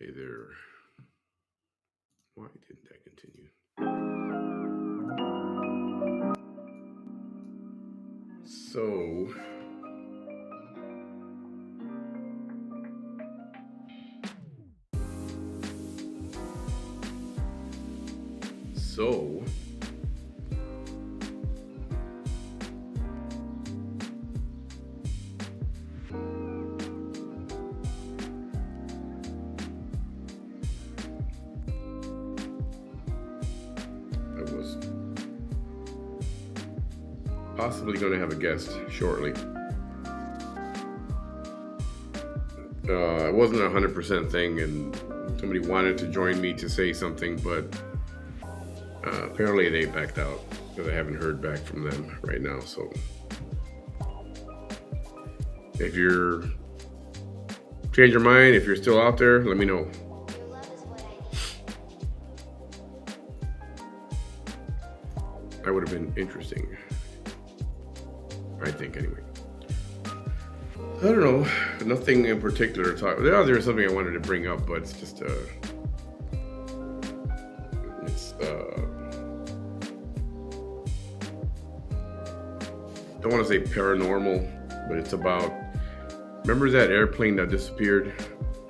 Hey there. Why didn't that continue? So, so, I was possibly going to have a guest shortly. It wasn't a 100% thing, and somebody wanted to join me to say something, but apparently they backed out because I haven't heard back from them right now. So, if you're change your mind, if you're still out there, let me know. That would have been interesting. I think, anyway. I don't know. Nothing in particular to talk. Yeah, there's something I wanted to bring up, but it's just it's don't want to say paranormal, but it's about. Remember that airplane that disappeared,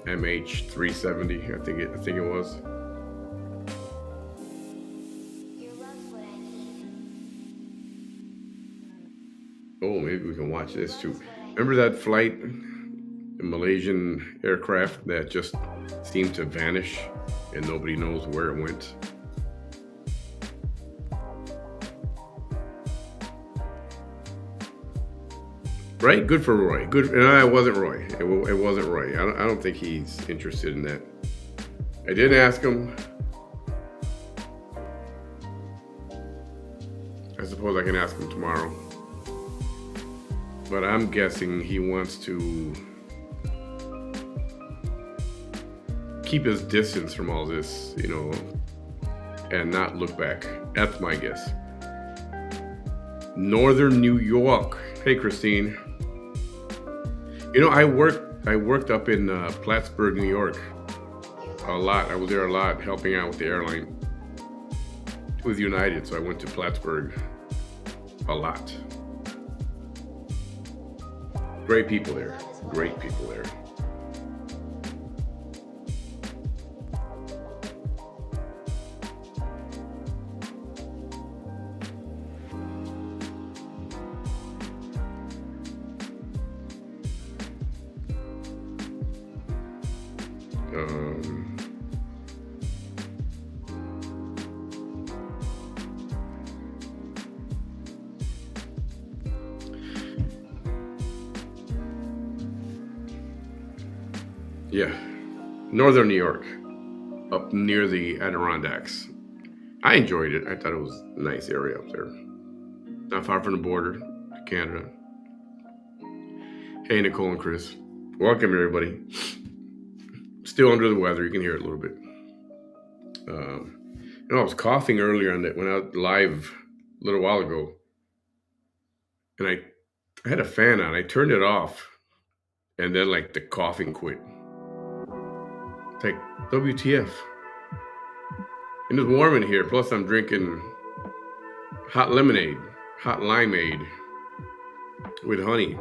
MH370? I think it was. Oh, maybe we can watch this too. Remember that flight, the Malaysian aircraft that just seemed to vanish and nobody knows where it went? Right? Good for Roy. Good. And it wasn't Roy. It wasn't Roy. I don't think he's interested in that. I did ask him. I suppose I can ask him tomorrow. But I'm guessing he wants to keep his distance from all this, and not look back. That's my guess. Northern New York. Hey, Christine. I worked up in Plattsburgh, New York a lot. I was there a lot helping out with the airline with United. So I went to Plattsburgh a lot. Great people there. Great people there. Yeah, Northern New York, up near the Adirondacks. I enjoyed it. I thought it was a nice area up there. Not far from the border to Canada. Hey, Nicole and Chris. Welcome, everybody. Still under the weather. You can hear it a little bit. I was coughing earlier on that went out live a little while ago. And I had a fan on. I turned it off. And then, the coughing quit. It's like, WTF. And it's warm in here. Plus, I'm drinking hot lemonade, hot limeade with honey.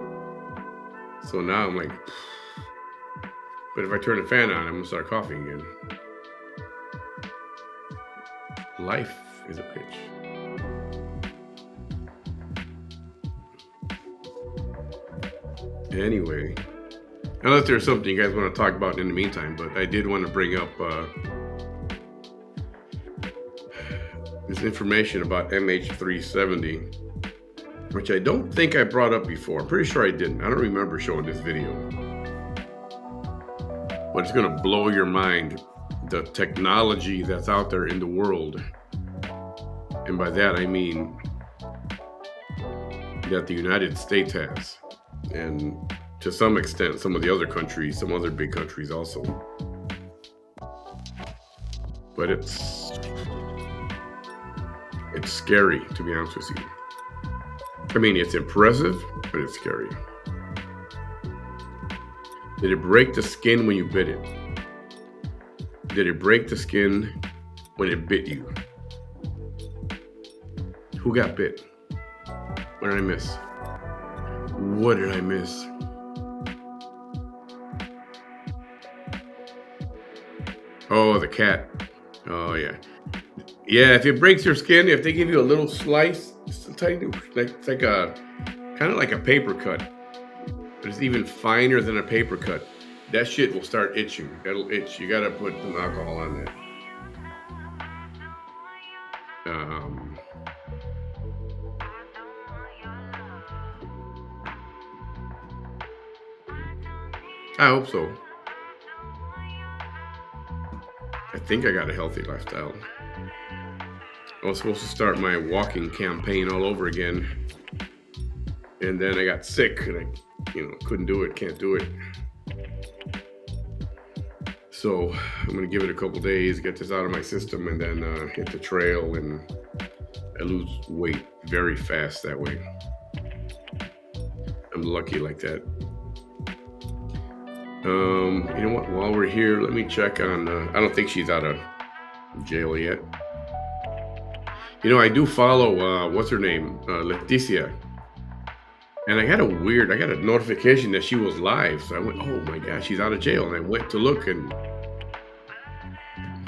So now I'm like, but if I turn the fan on, I'm going to start coughing again. Life is a bitch. Anyway, unless there's something you guys want to talk about in the meantime, but I did want to bring up this information about MH370, which I don't think I brought up before. I'm pretty sure I didn't. I don't remember showing this video. But it's going to blow your mind, the technology that's out there in the world. And by that, I mean that the United States has. And to some extent, some of the other countries, some other big countries also. But it's scary, to be honest with you. I mean, it's impressive, but it's scary. Did it break the skin when you bit it? Did it break the skin when it bit you? Who got bit? What did I miss? What did I miss? Oh, the cat. Oh yeah. Yeah, if it breaks your skin, if they give you a little slice, just a tiny, like it's like a kind of like a paper cut, but it's even finer than a paper cut. That shit will start itching. That'll itch. You gotta put some alcohol on that. Um, I hope so. I think I got a healthy lifestyle. I was supposed to start my walking campaign all over again, and then I got sick, and couldn't do it. Can't do it. So I'm gonna give it a couple days, get this out of my system, and then hit the trail. And I lose weight very fast that way. I'm lucky like that. You know what? While we're here, let me check on. I don't think she's out of jail yet. I do follow. What's her name? Leticia. And I got a notification that she was live. So I went, oh my gosh, she's out of jail. And I went to look, and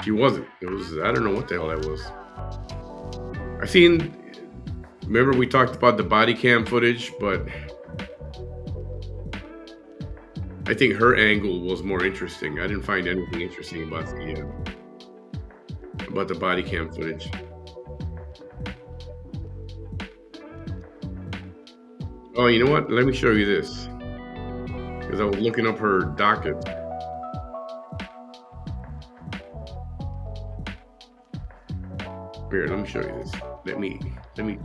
she wasn't. It was, I don't know what the hell that was. Remember we talked about the body cam footage, but I think her angle was more interesting. I didn't find anything interesting about the body cam footage. Oh, you know what? Let me show you this. Because I was looking up her docket. Here, let me show you this. Let me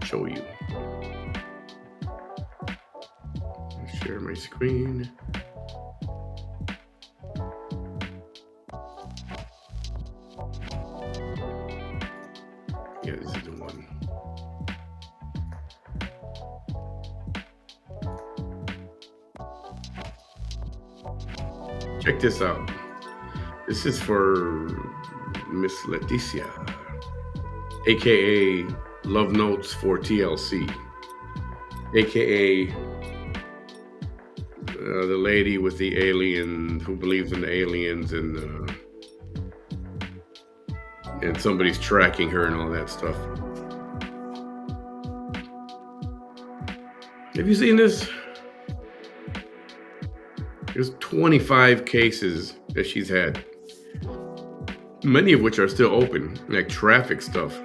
show you. Share my screen. Yeah, this is the one. Check this out. This is for Miss Leticia, aka Love Notes for TLC, aka the lady with the alien who believes in the aliens, and somebody's tracking her and all that stuff. Have you seen this? There's 25 cases that she's had, many of which are still open, like traffic stuff.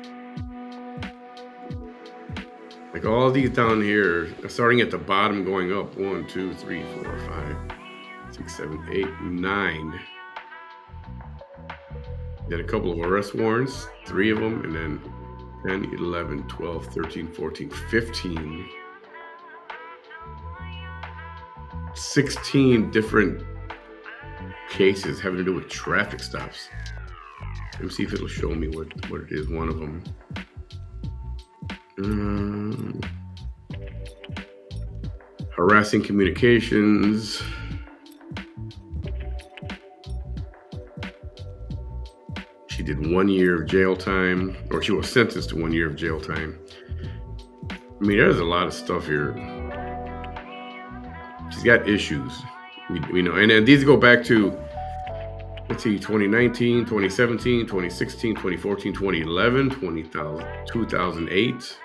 Like all these down here, starting at the bottom, going up 1, 2, 3, 4, 5, 6, 7, 8, 9. Then a couple of arrest warrants, 3 of them, and then 10, 11, 12, 13, 14, 15. 16 different cases having to do with traffic stops. Let me see if it'll show me what it is, one of them. Harassing communications. She did 1 year of jail time, or she was sentenced to 1 year of jail time. I mean, there's a lot of stuff here. She's got issues, we know. And these go back to, let's see, 2019, 2017, 2016, 2014, 2011, 2008.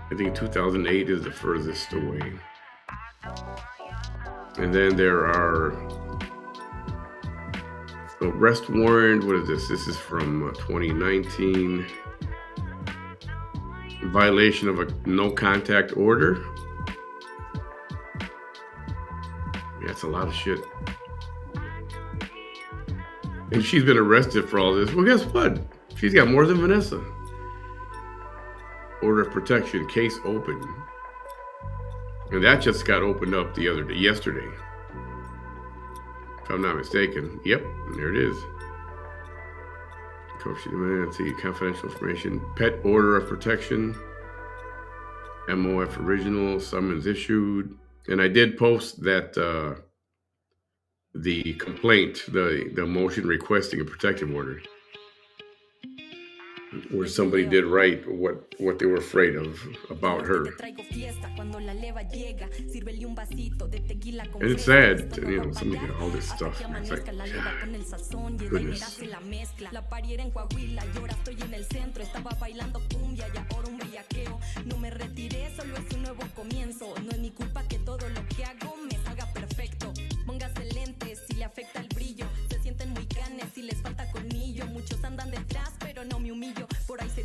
I think 2008 is the furthest away. And then there are arrest warrant. What is this? This is from 2019. Violation of a no contact order. Yeah, it's a lot of shit. And she's been arrested for all this. Well, guess what? She's got more than Vanessa. Order of protection, case open. And that just got opened up yesterday. If I'm not mistaken. Yep, there it is. Let's see, confidential information, pet order of protection, MOF original, summons issued. And I did post that the complaint, the motion requesting a protective order, where somebody did right what they were afraid of about her. And it's sad, somebody got all this stuff. And it's like, goodness.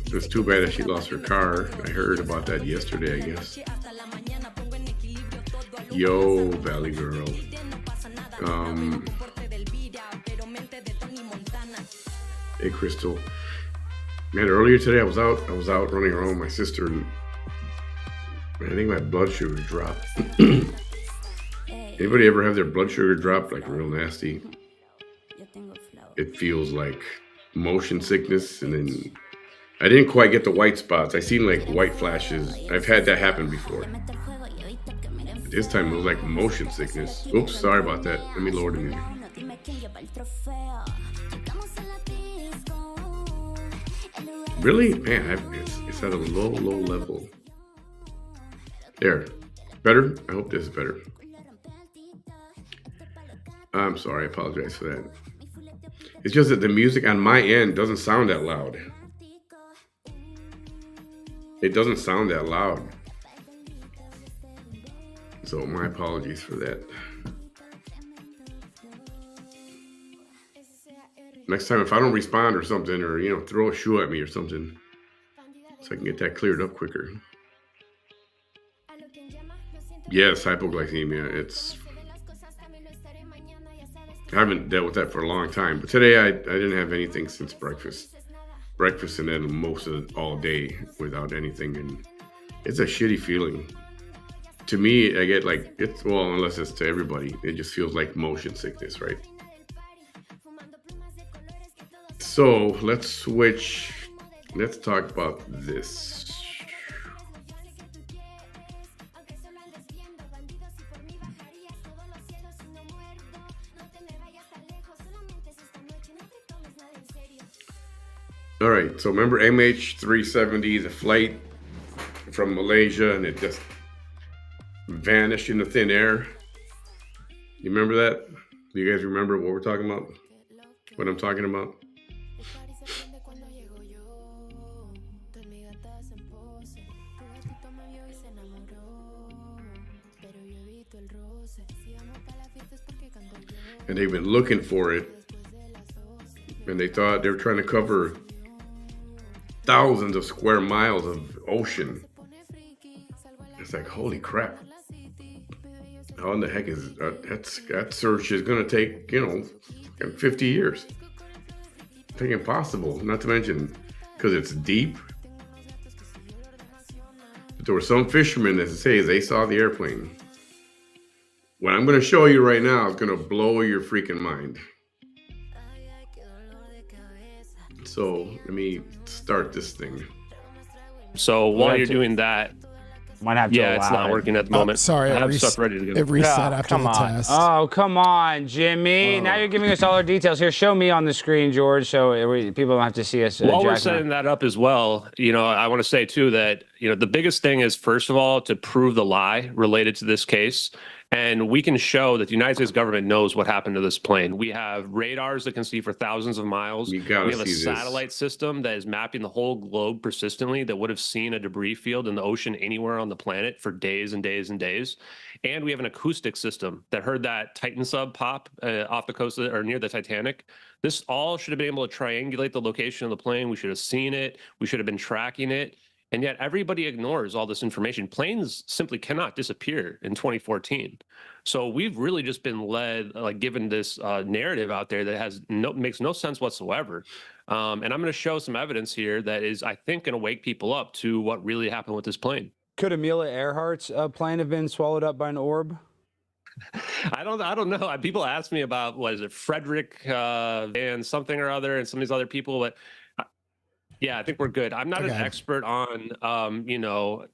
It's too bad that she lost her car. I heard about that yesterday, I guess. Yo, Valley Girl. Hey, Crystal. Man, earlier today I was out running around with my sister, and I think my blood sugar dropped. Anybody ever have their blood sugar drop like real nasty? It feels like motion sickness, and then I didn't quite get the white spots. I seen like white flashes. I've had that happen before. This time it was like motion sickness. Oops, sorry about that. Let me lower the music. Really? Man, it's at a low level. There. Better? I hope this is better. I'm sorry. I apologize for that. It's just that the music on my end doesn't sound that loud. It doesn't sound that loud. So my apologies for that. Next time, if I don't respond or something, or throw a shoe at me or something, so I can get that cleared up quicker. Yes, hypoglycemia. I haven't dealt with that for a long time, but today I didn't have anything since breakfast, and then most of all day without anything, and it's a shitty feeling. To me, I get like unless it's to everybody, it just feels like motion sickness, right? So let's switch. Let's talk about this. All right, so remember MH370, the flight from Malaysia, and it just vanished into thin air. You remember that? Do you guys remember what we're talking about? What I'm talking about? And they've been looking for it, and they thought they were trying to cover thousands of square miles of ocean. It's like, holy crap. How in the heck is that search is going to take, 50 years. It's like impossible, not to mention because it's deep. But there were some fishermen that say they saw the airplane. What I'm going to show you right now is going to blow your freaking mind. So let me start this thing. So while you're doing that, it's not working at the moment. Sorry, I have stuff ready to go. It reset after the test. Oh, come on, Jimmy. Now you're giving us all our details. Here, show me on the screen, George, so people don't have to see us. While we're setting that up as well, I want to say, too, that, the biggest thing is, first of all, to prove the lie related to this case. And we can show that the United States government knows what happened to this plane. We have radars that can see for thousands of miles. We have a satellite system that is mapping the whole globe persistently that would have seen a debris field in the ocean anywhere on the planet for days and days and days. And we have an acoustic system that heard that Titan sub pop off the coast or near the Titanic. This all should have been able to triangulate the location of the plane. We should have seen it. We should have been tracking it. And yet everybody ignores all this information. Planes simply cannot disappear in 2014. So we've really just been given this narrative out there that makes no sense whatsoever. And I'm going to show some evidence here that is, I think, going to wake people up to what really happened with this plane. Could Amelia Earhart's plane have been swallowed up by an orb? I don't know. People ask me about, what is it, Frederick Van something or other, and some of these other people, but yeah, I think we're good. I'm not an expert on,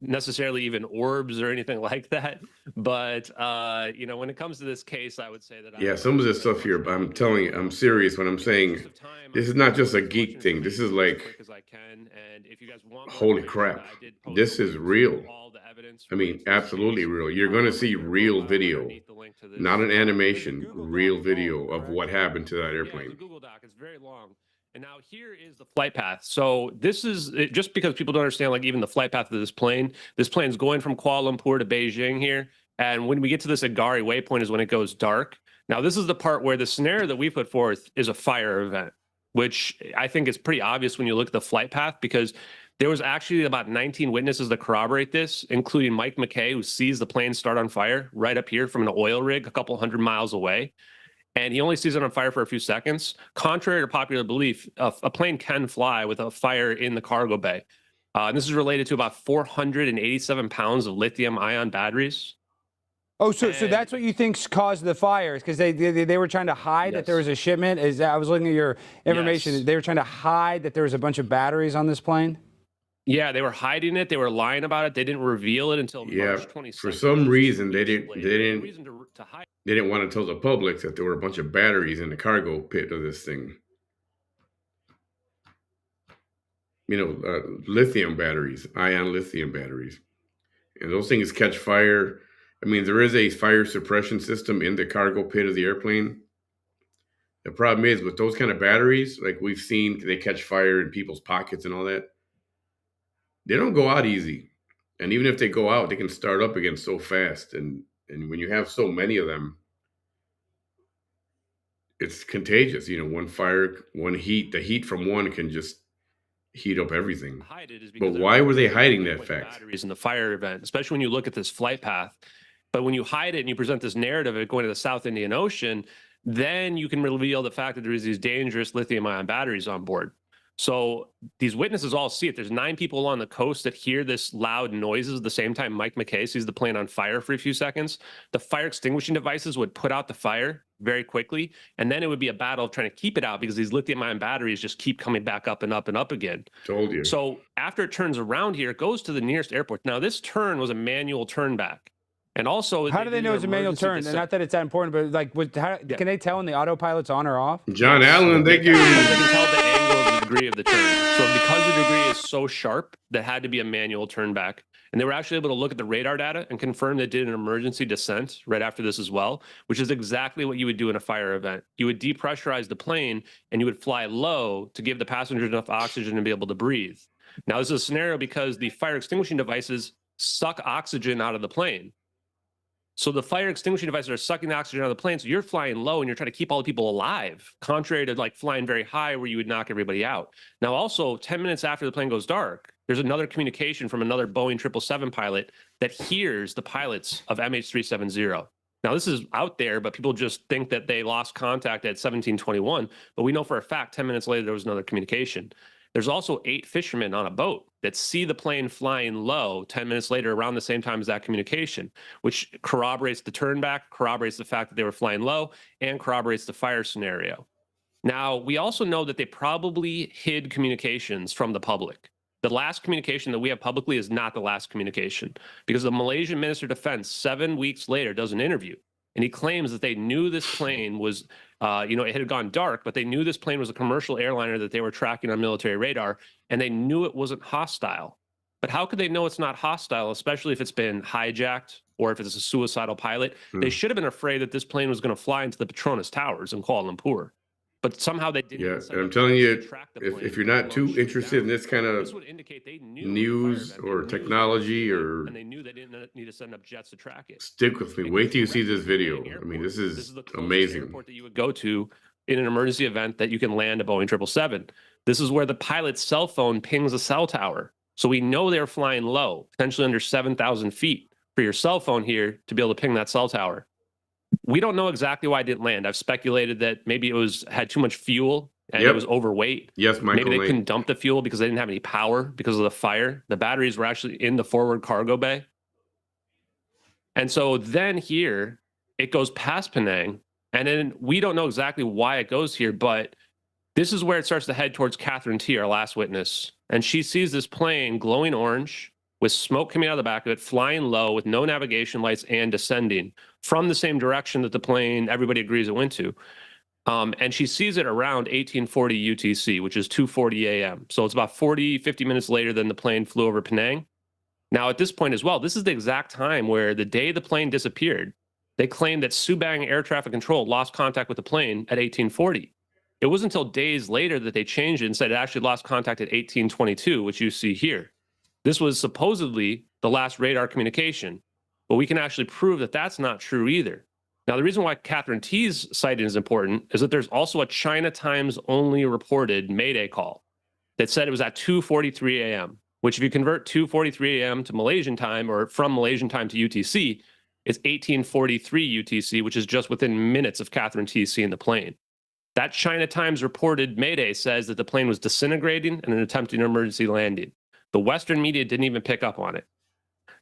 necessarily even orbs or anything like that. But when it comes to this case, I would say that Yeah, some of this stuff here, but I'm telling you, I'm serious when I'm saying this is not just a geek thing. This is like, quick as I can. And if you guys want more holy information, crap. I did post This the is links to real. all the evidence I mean, related to this absolutely case, real. You're going to see in the real profile video, underneath the link to this. not an There's a animation, Google real Doc video involved, of what correct? happened to that Yeah, it's a airplane. Google Doc. It's very long. And now here is the flight path. So this is just because people don't understand, like even the flight path of this plane's going from Kuala Lumpur to Beijing here. And when we get to this Agari waypoint is when it goes dark. Now, this is the part where the scenario that we put forth is a fire event, which I think is pretty obvious when you look at the flight path, because there was actually about 19 witnesses that corroborate this, including Mike McKay, who sees the plane start on fire right up here from an oil rig a couple hundred miles away. And he only sees it on fire for a few seconds. Contrary to popular belief, a plane can fly with a fire in the cargo bay. And this is related to about 487 pounds of lithium-ion batteries. Oh, so that's what you think's caused the fires, because they were trying to hide that there was a shipment. I was looking at your information. Yes. They were trying to hide that there was a bunch of batteries on this plane. Yeah, they were hiding it. They were lying about it. They didn't reveal it until March 22nd. For some reason, they didn't to hide. They didn't want to tell the public that there were a bunch of batteries in the cargo pit of this thing. Lithium batteries, ion lithium batteries. And those things catch fire. I mean, there is a fire suppression system in the cargo pit of the airplane. The problem is with those kind of batteries, like we've seen, they catch fire in people's pockets and all that. They don't go out easy. And even if they go out, they can start up again so fast. And when you have so many of them, it's contagious. One fire, one heat, the heat from one can just heat up everything. But why were they hiding that fact? Batteries in the fire event, especially when you look at this flight path. But when you hide it and you present this narrative of it going to the South Indian Ocean, then you can reveal the fact that there's these dangerous lithium-ion batteries on board. So these witnesses all see it. There's 9 people on the coast that hear this loud noises at the same time Mike McKay sees the plane on fire for a few seconds. The fire extinguishing devices would put out the fire very quickly, and then it would be a battle of trying to keep it out because these lithium-ion batteries just keep coming back up and up and up again. Told you. So after it turns around here, it goes to the nearest airport. Now, this turn was a manual turn back. And also, how do they know it's a manual turn? And not that it's that important, but like, can they tell when the autopilot's on or off? John Allen, thank you. They can tell the angle of the degree of the turn. So because the degree is so sharp, that had to be a manual turn back. And they were actually able to look at the radar data and confirm they did an emergency descent right after this as well, which is exactly what you would do in a fire event. You would depressurize the plane and you would fly low to give the passengers enough oxygen to be able to breathe. Now, this is a scenario because the fire extinguishing devices suck oxygen out of the plane. So the fire extinguishing devices are sucking the oxygen out of the plane. So you're flying low and you're trying to keep all the people alive, contrary to like flying very high where you would knock everybody out. Now, also 10 minutes after the plane goes dark, there's another communication from another Boeing 777 pilot that hears the pilots of MH370. Now, this is out there, but people just think that they lost contact at 1721. But we know for a fact 10 minutes later, there was another communication. There's also 8 fishermen on a boat that see the plane flying low 10 minutes later around the same time as that communication, which corroborates the turn back, corroborates the fact that they were flying low, and corroborates the fire scenario. Now, we also know that they probably hid communications from the public. The last communication that we have publicly is not the last communication, because the Malaysian Minister of Defense 7 weeks later does an interview, and he claims that they knew this plane was, it had gone dark, but they knew this plane was a commercial airliner that they were tracking on military radar, and they knew it wasn't hostile. But how could they know it's not hostile, especially if it's been hijacked or if it's a suicidal pilot? They should have been afraid that this plane was going to fly into the Petronas Towers in Kuala Lumpur. But somehow they didn't. Yeah, and I'm telling you, if you're not too interested in this kind of news or technology, or and they knew they didn't need to send up jets to track it. Stick with me. Wait till you see this video. I mean, this is the amazing. Airport that you would go to in an emergency event that you can land a Boeing 777. This is where the pilot's cell phone pings a cell tower. So we know they're flying low, potentially under 7,000 feet, for your cell phone here to be able to ping that cell tower. We don't know exactly why it didn't land. I've speculated that maybe it had too much fuel and it was overweight. Yes, Michael. Maybe they couldn't dump the fuel because they didn't have any power because of the fire. The batteries were actually in the forward cargo bay. And so then here, it goes past Penang. And then we don't know exactly why it goes here, but this is where it starts to head towards Catherine T., our last witness. And she sees this plane glowing orange. with smoke coming out of the back of it, flying low with no navigation lights and descending from the same direction that the plane, everybody agrees it went to. And she sees it around 1840 UTC, which is 2:40 a.m. So it's about 50 minutes later than the plane flew over Penang. Now, at this point as well, this is the exact time where the day the plane disappeared, they claimed that Subang Air Traffic Control lost contact with the plane at 1840. It wasn't until days later that they changed it and said it actually lost contact at 1822, which you see here. This was supposedly the last radar communication, but we can actually prove that that's not true either. Now, the reason why Catherine T's sighting is important is that there's also a China Times only reported Mayday call that said it was at 2:43 a.m., which if you convert 2:43 a.m. to Malaysian time or from Malaysian time to UTC, it's 1843 UTC, which is just within minutes of Catherine T seeing the plane. That China Times reported Mayday says that the plane was disintegrating and attempting an emergency landing. The Western media didn't even pick up on it.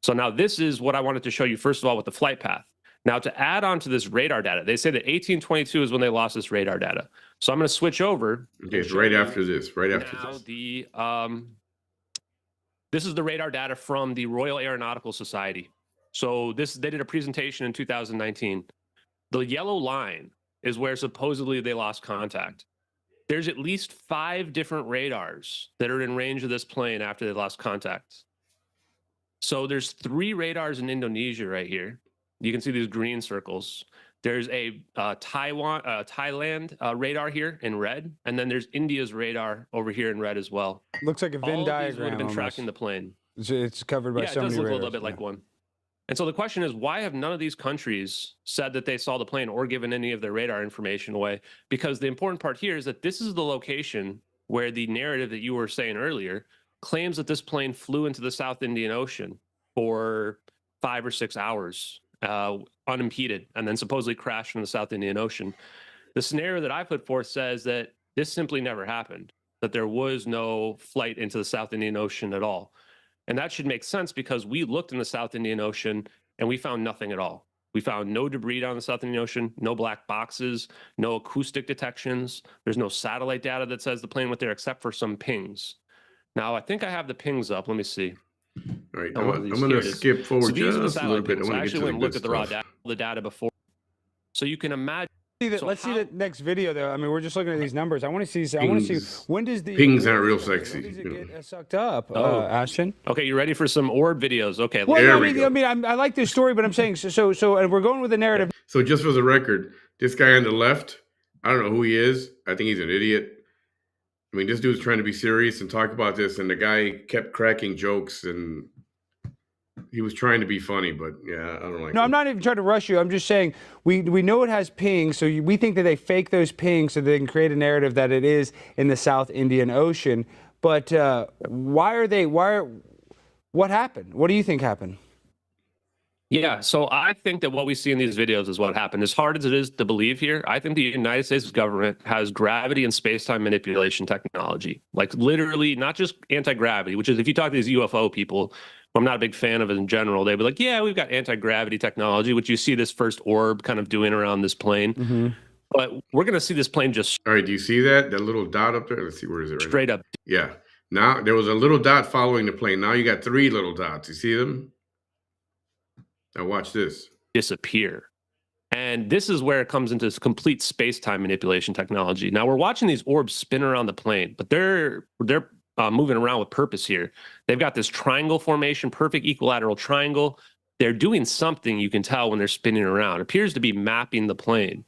So now this is what I wanted to show you, first of all, with the flight path. Now, to add on to this radar data, they say that 1822 is when they lost this radar data. So I'm going to switch over. Okay, it's right after this, right after now this. This is the radar data from the Royal Aeronautical Society. So they did a presentation in 2019. The yellow line is where supposedly they lost contact. There's at least 5 different radars that are in range of this plane after they lost contact. So there's 3 radars in Indonesia right here. You can see these green circles. There's a Thailand radar here in red, and then there's India's radar over here in red as well. Looks like a Venn diagram. All these would have been tracking the plane. It's covered by so many radars. Yeah, it does look a little bit like one. And so the question is, why have none of these countries said that they saw the plane or given any of their radar information away? Because the important part here is that this is the location where the narrative that you were saying earlier claims that this plane flew into the South Indian Ocean for 5 or 6 hours unimpeded and then supposedly crashed in the South Indian Ocean. The scenario that I put forth says that this simply never happened, that there was no flight into the South Indian Ocean at all. And that should make sense because we looked in the South Indian Ocean and we found nothing at all. We found no debris down the South Indian Ocean, no black boxes, no acoustic detections. There's no satellite data that says the plane went there except for some pings. Now, I think I have the pings up. Let me see. All right, I'm going to skip forward just a little bit. I want to get to look at the raw data, the data before. So you can imagine. Let's see the next video, though. I mean, we're just looking at these numbers. I want to see. I want to see when does the pings aren't real sexy. When does it get sucked up, Ashton? Okay, you ready for some orb videos? Okay. Well, I like this story, but I'm saying so. And we're going with the narrative. So just for the record, this guy on the left, I don't know who he is. I think he's an idiot. I mean, this dude's trying to be serious and talk about this, and the guy kept cracking jokes and. He was trying to be funny, but yeah, I don't like. No, I'm not even trying to rush you. I'm just saying we know it has pings, so we think that they fake those pings so they can create a narrative that it is in the South Indian Ocean. But what happened? What do you think happened? Yeah, so I think that what we see in these videos is what happened. As hard as it is to believe here, I think the United States government has gravity and space-time manipulation technology. Like literally, not just anti-gravity, which is if you talk to these UFO people, who I'm not a big fan of it in general, they'd be like, yeah, we've got anti-gravity technology, which you see this first orb kind of doing around this plane. Mm-hmm. But we're going to see this plane just... All right, do you see that? That little dot up there? Let's see, where is it? Right straight up. Yeah. Now, there was a little dot following the plane. Now you got 3 little dots. You see them? Now watch this. Disappear. And this is where it comes into this complete space-time manipulation technology. Now we're watching these orbs spin around the plane, but they're moving around with purpose here. They've got this triangle formation, perfect equilateral triangle. They're doing something, you can tell when they're spinning around. It appears to be mapping the plane.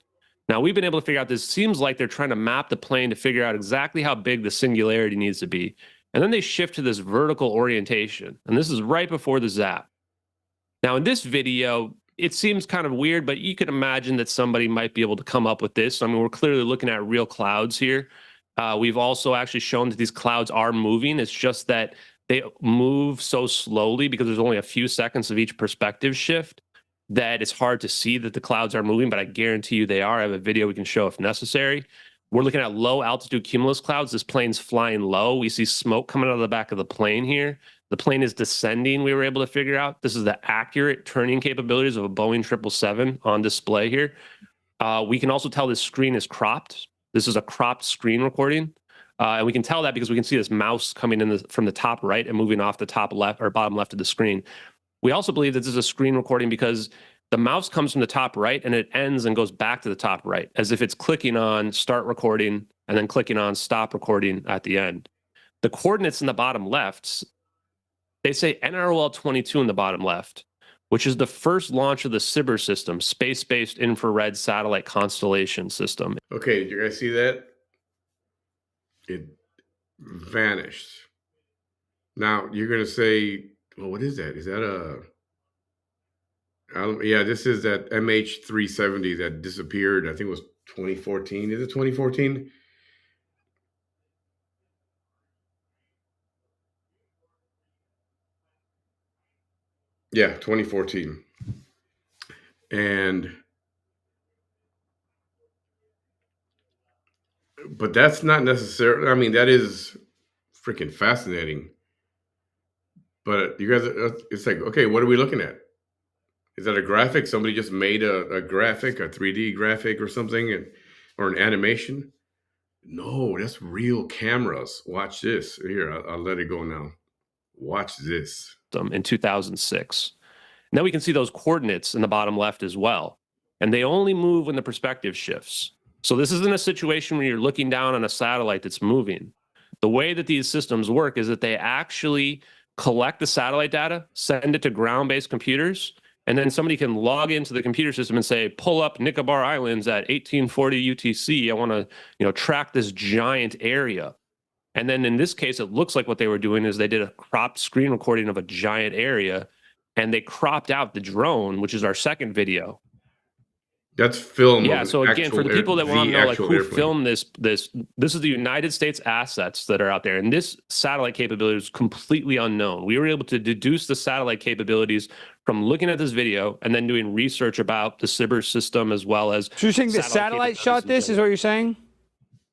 Now we've been able to figure out this seems like they're trying to map the plane to figure out exactly how big the singularity needs to be. And then they shift to this vertical orientation. And this is right before the zap. Now, in this video, it seems kind of weird, but you can imagine that somebody might be able to come up with this. I mean, we're clearly looking at real clouds here. We've also actually shown that these clouds are moving. It's just that they move so slowly because there's only a few seconds of each perspective shift that it's hard to see that the clouds are moving, but I guarantee you they are. I have a video we can show if necessary. We're looking at low altitude cumulus clouds. This plane's flying low. We see smoke coming out of the back of the plane here. The plane is descending, we were able to figure out. This is the accurate turning capabilities of a Boeing 777 on display here. We can also tell this screen is cropped. This is a cropped screen recording. And we can tell that because we can see this mouse coming in from the top right and moving off the top left or bottom left of the screen. We also believe that this is a screen recording because the mouse comes from the top right and it ends and goes back to the top right, as if it's clicking on start recording and then clicking on stop recording at the end. The coordinates in the bottom left, they say NROL 22 in the bottom left, which is the first launch of the SBIR system, space-based infrared satellite constellation system. Okay, did you guys see that? It vanished. Now you're gonna say, well, what is that? Is that a yeah, this is that MH370 that disappeared. I think it was 2014. Is it 2014? Yeah, 2014. But that's not necessarily, I mean, that is freaking fascinating. But you guys, it's like, okay, what are we looking at? Is that a graphic? Somebody just made a graphic, a 3D graphic or something, or an animation? No, that's real cameras. Watch this. Here, I'll let it go now. Watch this. In 2006. Now we can see those coordinates in the bottom left as well. And they only move when the perspective shifts. So this isn't a situation where you're looking down on a satellite that's moving. The way that these systems work is that they actually collect the satellite data, send it to ground-based computers, and then somebody can log into the computer system and say, pull up Nicobar Islands at 1840 UTC. I want to, track this giant area. And then in this case, it looks like what they were doing is they did a cropped screen recording of a giant area, and they cropped out the drone, which is our second video. That's film. Yeah. So again, for the people that want to know, like, who filmed this is the United States assets that are out there, and this satellite capability is completely unknown. We were able to deduce the satellite capabilities from looking at this video and then doing research about the SBIR system as well as. So you're saying the satellite shot this? Is what you're saying?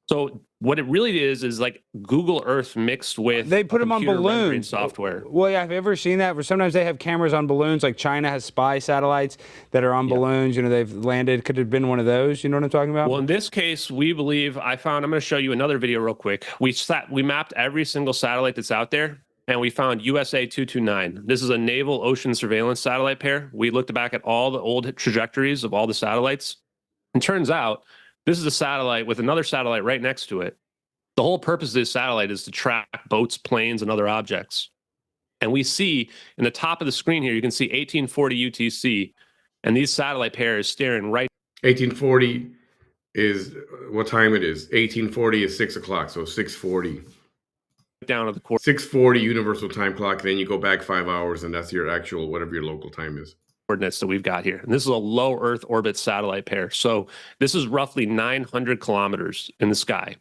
So what it really is like Google Earth mixed with they put them on balloons software. Well, yeah, have you ever seen that? Where sometimes they have cameras on balloons, like China has spy satellites that are on balloons. They've landed. Could have been one of those. You know what I'm talking about? Well, in this case, we believe I'm going to show you another video real quick. We mapped every single satellite that's out there, and we found USA 229. This is a naval ocean surveillance satellite pair. We looked back at all the old trajectories of all the satellites, and turns out this is a satellite with another satellite right next to it. The whole purpose of this satellite is to track boats, planes, and other objects. And we see in the top of the screen here, you can see 1840 UTC, and these satellite pairs staring right. 1840 is what time it is. 1840 is 6 o'clock, so 6:40. Down at the court. 6:40 universal time clock. Then you go back 5 hours, and that's your actual whatever your local time is. Coordinates that we've got here. And this is a low Earth orbit satellite pair. So this is roughly 900 kilometers in the sky.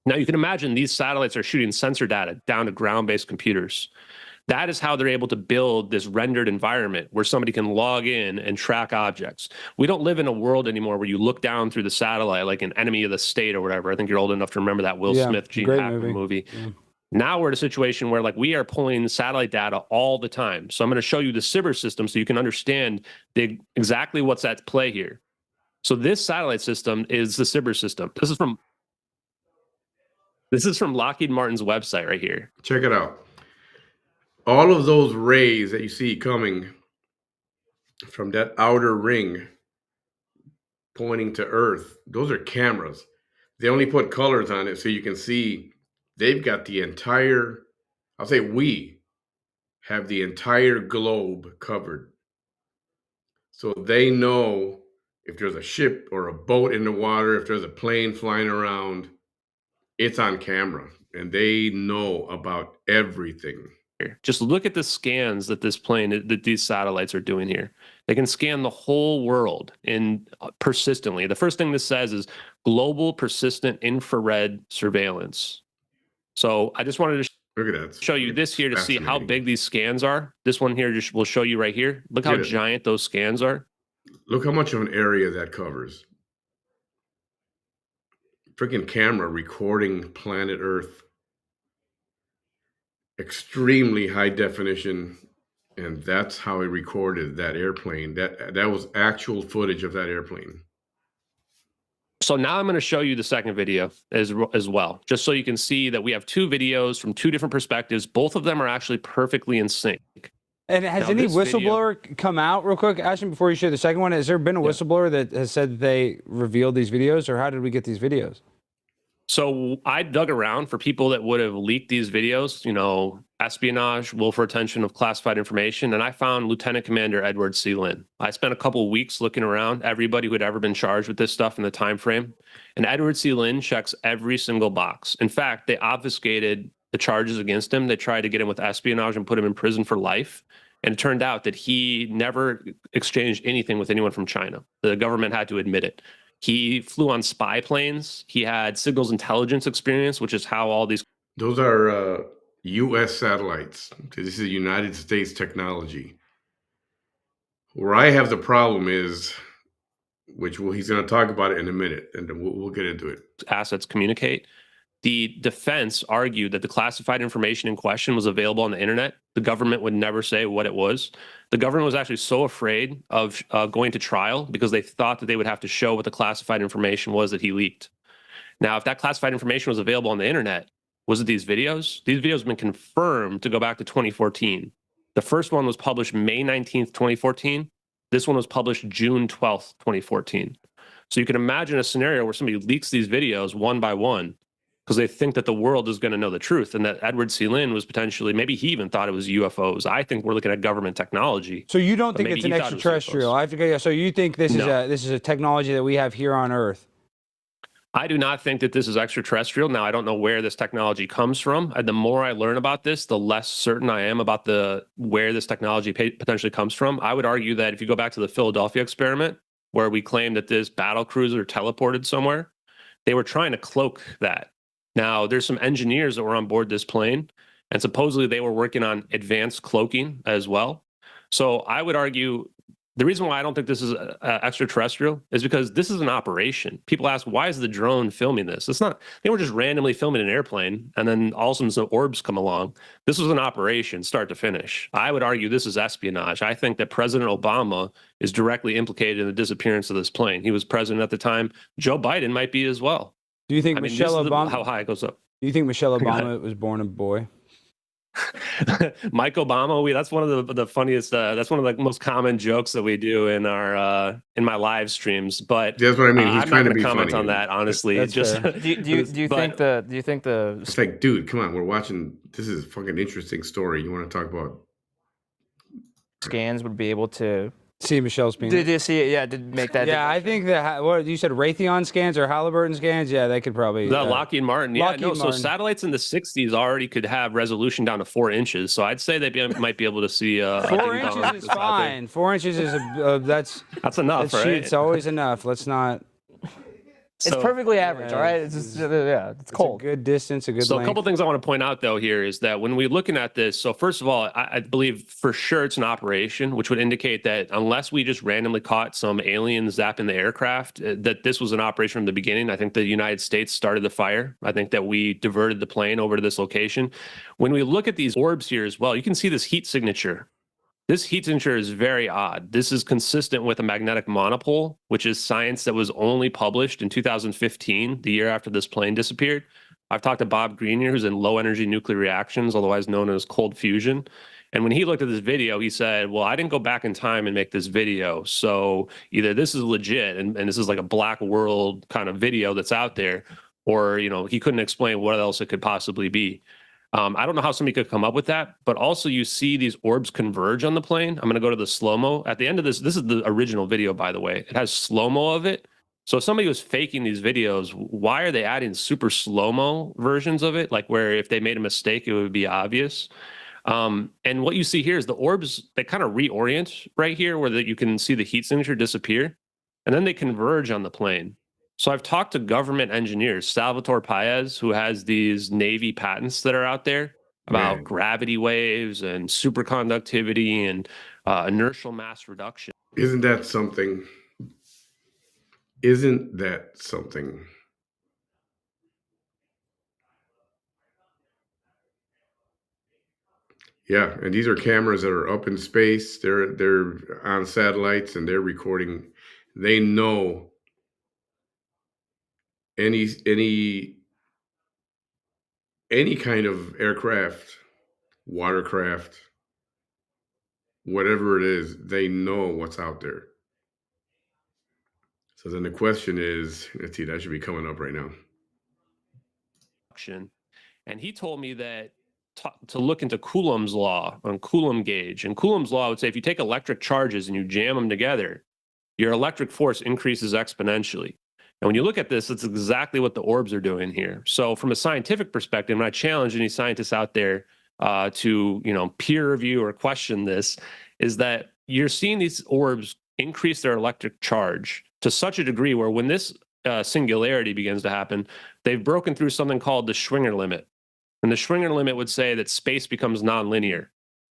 Now you can imagine these satellites are shooting sensor data down to ground-based computers. That is how they're able to build this rendered environment where somebody can log in and track objects. We don't live in a world anymore where you look down through the satellite like an Enemy of the State or whatever. I think you're old enough to remember that Will Smith, Gene Hackman movie. Yeah. Now we're in a situation where we are pulling satellite data all the time. So I'm going to show you the SBIR system so you can understand exactly what's at play here. So this satellite system is the SBIR system. This is from Lockheed Martin's website right here. Check it out. All of those rays that you see coming from that outer ring pointing to Earth, those are cameras. They only put colors on it so you can see. They've got the entire, I'll say we have the entire globe covered. So they know if there's a ship or a boat in the water, if there's a plane flying around, it's on camera, and they know about everything. Just look at the scans that these satellites are doing here. They can scan the whole world persistently. The first thing this says is global persistent infrared surveillance. So I just wanted to show you this here to see how big these scans are. This one here will show you right here. Look how giant those scans are. Look how much of an area that covers. Freaking camera recording planet Earth. Extremely high definition. And that's how it recorded that airplane. That was actual footage of that airplane. So now I'm going to show you the second video as well, just so you can see that we have two videos from two different perspectives. Both of them are actually perfectly in sync. And has Now, any this video- whistleblower come out real quick, Ashton, before you share the second one? Has there been a whistleblower that has said that they revealed these videos, or how did we get these videos? So I dug around for people that would have leaked these videos, you know, espionage, willful retention of classified information, and I found Lieutenant Commander Edward C. Lynn. I spent a couple of weeks looking around everybody who had ever been charged with this stuff in the time frame, and Edward C. Lynn checks every single box. In fact, they obfuscated the charges against him. They tried to get him with espionage and put him in prison for life. And it turned out that he never exchanged anything with anyone from China. The government had to admit it. He flew on spy planes. He had signals intelligence experience, which is how all these. Those are U.S. satellites. This is United States technology. Where I have the problem is, he's going to talk about it in a minute, and then we'll get into it. Assets communicate. The defense argued that the classified information in question was available on the internet. The government would never say what it was. The government was actually so afraid of going to trial because they thought that they would have to show what the classified information was that he leaked. Now, if that classified information was available on the internet, was it these videos? These videos have been confirmed to go back to 2014. The first one was published May 19th, 2014. This one was published June 12th, 2014. So you can imagine a scenario where somebody leaks these videos one by one because they think that the world is going to know the truth, and that Edward C. Lynn was potentially, maybe he even thought it was UFOs. I think we're looking at government technology. So you don't think it's an extraterrestrial? So you think this is a technology that we have here on Earth? I do not think that this is extraterrestrial. Now, I don't know where this technology comes from. And the more I learn about this, the less certain I am about where this technology potentially comes from. I would argue that if you go back to the Philadelphia experiment, where we claimed that this battle cruiser teleported somewhere, they were trying to cloak that. Now, there's some engineers that were on board this plane, and supposedly they were working on advanced cloaking as well. So I would argue the reason why I don't think this is extraterrestrial is because this is an operation. People ask, why is the drone filming this? It's not, they were just randomly filming an airplane, and then all of a sudden some orbs come along. This was an operation, start to finish. I would argue this is espionage. I think that President Obama is directly implicated in the disappearance of this plane. He was president at the time. Joe Biden might be as well. Do you think Michelle Obama? How high it goes up? Do you think Michelle Obama was born a boy? Mike Obama, that's one of the funniest. That's one of the most common jokes that we do in our in my live streams. But that's what I mean. He's I'm trying not to be comment funny. On that. Honestly, it's just. Do you think the? It's like, dude, come on, we're watching. This is a fucking interesting story. You want to talk about? Scans would be able to see Michelle's penis. Did you see it? Yeah, did make that? Yeah, I think that what you said, Raytheon scans or Halliburton scans. Yeah, they could probably. Lockheed Martin. Yeah, Lockheed Martin. So satellites in the '60s already could have resolution down to 4 inches. So I'd say they might be able to see. 4 inches is fine. 4 inches is that's enough, right? It's always enough. Let's not. It's perfectly average, all right? It's just, it's cold. A good distance, a good length. A couple things I want to point out, though, here is that when we're looking at this, so first of all, I believe for sure it's an operation, which would indicate that unless we just randomly caught some alien zapping the aircraft, that this was an operation from the beginning. I think the United States started the fire. I think that we diverted the plane over to this location. When we look at these orbs here as well, you can see this heat signature. This heat signature is very odd. This is consistent with a magnetic monopole, which is science that was only published in 2015, the year after this plane disappeared. I've talked to Bob Grenier, who's in low energy nuclear reactions, otherwise known as cold fusion. And when he looked at this video, he said, well, I didn't go back in time and make this video. So either this is legit and this is like a black world kind of video that's out there, or, he couldn't explain what else it could possibly be. I don't know how somebody could come up with that, but also you see these orbs converge on the plane. I'm going to go to the slow-mo. At the end of this is the original video, by the way. It has slow-mo of it. So if somebody was faking these videos, why are they adding super slow-mo versions of it? Like where if they made a mistake, it would be obvious. And what you see here is the orbs, they kind of reorient right here where you can see the heat signature disappear, and then they converge on the plane. So I've talked to government engineers, Salvatore Paez, who has these Navy patents that are out there about gravity waves and superconductivity and inertial mass reduction. Isn't that something? Isn't that something? Yeah, and these are cameras that are up in space. They're on satellites and they're recording. They know any any kind of aircraft, watercraft, whatever it is, they know what's out there. So then the question is, let's see, that should be coming up right now. And he told me that to look into Coulomb's law on Coulomb gauge. And Coulomb's law would say if you take electric charges and you jam them together, your electric force increases exponentially. And when you look at this, it's exactly what the orbs are doing here. So from a scientific perspective, and I challenge any scientists out there to peer review or question this, is that you're seeing these orbs increase their electric charge to such a degree where when this singularity begins to happen, they've broken through something called the Schwinger limit. And the Schwinger limit would say that space becomes nonlinear,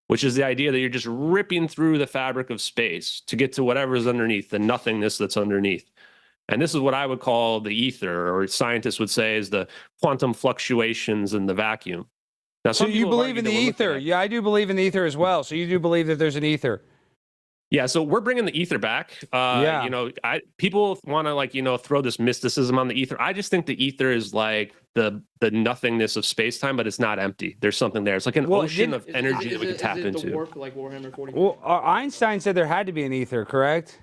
which is the idea that you're just ripping through the fabric of space to get to whatever is underneath, the nothingness that's underneath. And this is what I would call the ether, or scientists would say is the quantum fluctuations in the vacuum. Now, so you believe in the ether? Yeah, I do believe in the ether as well. So you do believe that there's an ether? Yeah, so we're bringing the ether back. People want to throw this mysticism on the ether. I just think the ether is like the nothingness of space time, but it's not empty. There's something there. It's like an ocean of energy that we can tap into. The warp, like Warhammer 40? Well, Einstein said there had to be an ether, correct?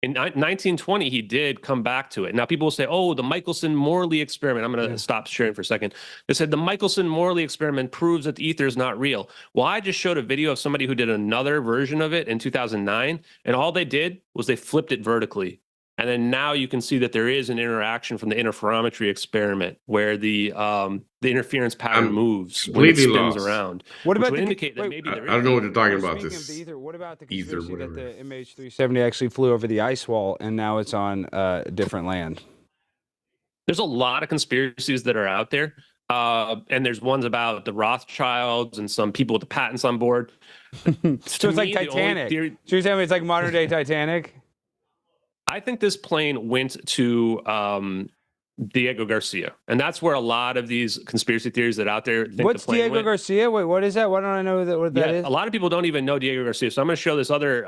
In 1920, he did come back to it. Now, people will say, oh, the Michelson-Morley experiment. I'm going to stop sharing for a second. They said the Michelson-Morley experiment proves that the ether is not real. Well, I just showed a video of somebody who did another version of it in 2009, and all they did was they flipped it vertically. And then now you can see that there is an interaction from the interferometry experiment where the interference pattern moves when it spins around. What about would indicate that maybe there is? I don't know what you're talking about. Speaking of the ether, what about the conspiracy that the MH370 actually flew over the ice wall and now it's on a different land? There's a lot of conspiracies that are out there. And there's ones about the Rothschilds and some people with the patents on board. So it's like Titanic. So you're telling me it's like modern day Titanic? I think this plane went to Diego Garcia, and that's where a lot of these conspiracy theories that are out there think What's the plane Diego went. Garcia? Wait, what is that? Why don't I know what that is? A lot of people don't even know Diego Garcia, so I'm going to show this other